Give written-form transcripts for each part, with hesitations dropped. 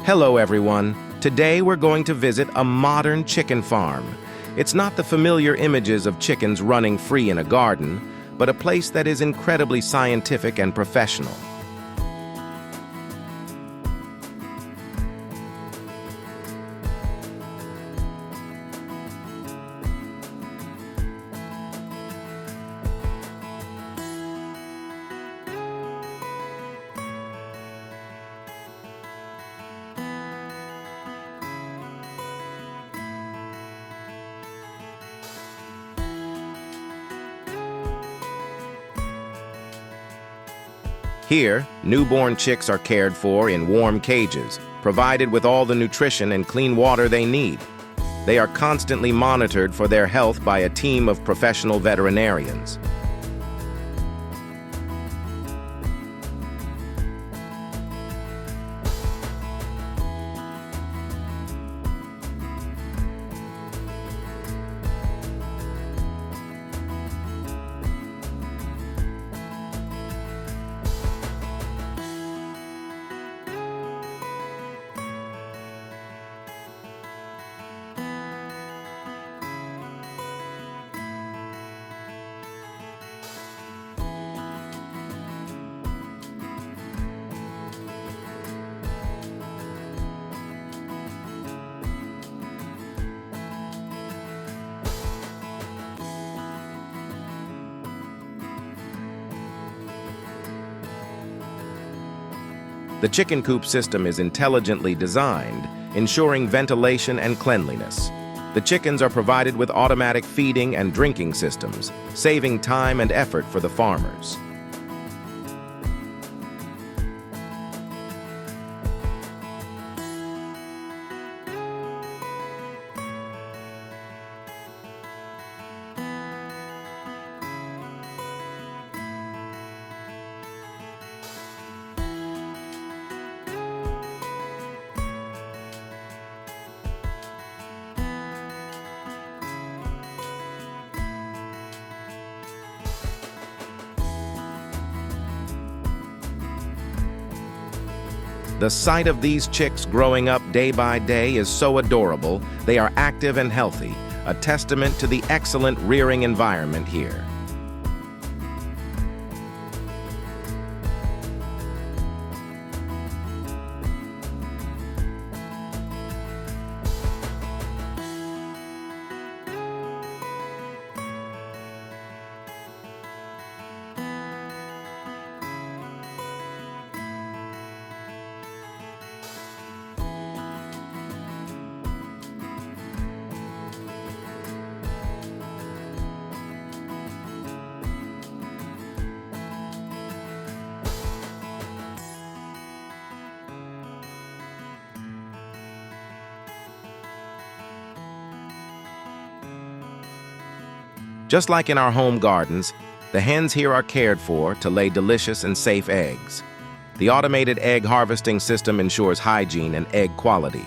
Hello everyone. Today we're going to visit a modern chicken farm. It's not the familiar images of chickens running free in a garden, but a place that is incredibly scientific and professional. Here, newborn chicks are cared for in warm cages, provided with all the nutrition and clean water they need. They are constantly monitored for their health by a team of professional veterinarians. The chicken coop system is intelligently designed, ensuring ventilation and cleanliness. The chickens are provided with automatic feeding and drinking systems, saving time and effort for the farmers. The sight of these chicks growing up day by day is so adorable. They are active and healthy, a testament to the excellent rearing environment here. Just like in our home gardens, the hens here are cared for to lay delicious and safe eggs. The automated egg harvesting system ensures hygiene and egg quality.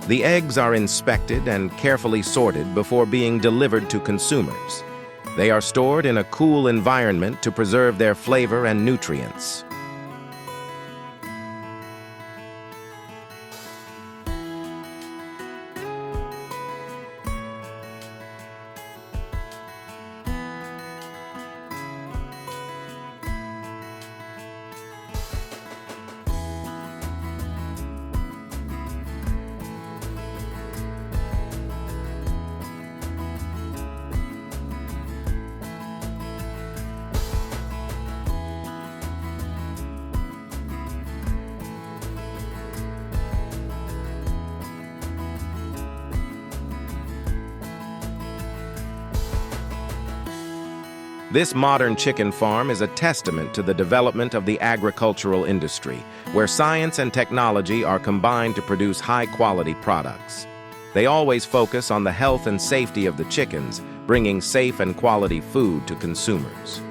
The eggs are inspected and carefully sorted before being delivered to consumers. They are stored in a cool environment to preserve their flavor and nutrients. This modern chicken farm is a testament to the development of the agricultural industry, where science and technology are combined to produce high-quality products. They always focus on the health and safety of the chickens, bringing safe and quality food to consumers.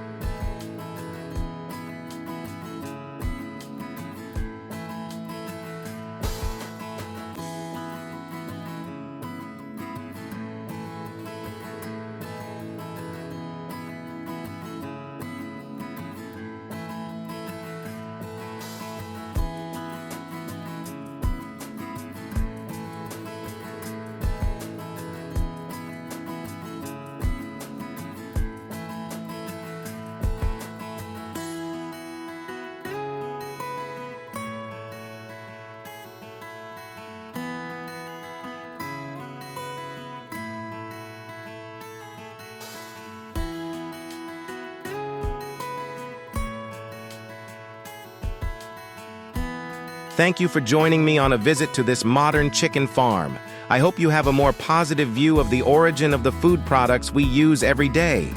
Thank you for joining me on a visit to this modern chicken farm. I hope you have a more positive view of the origin of the food products we use every day.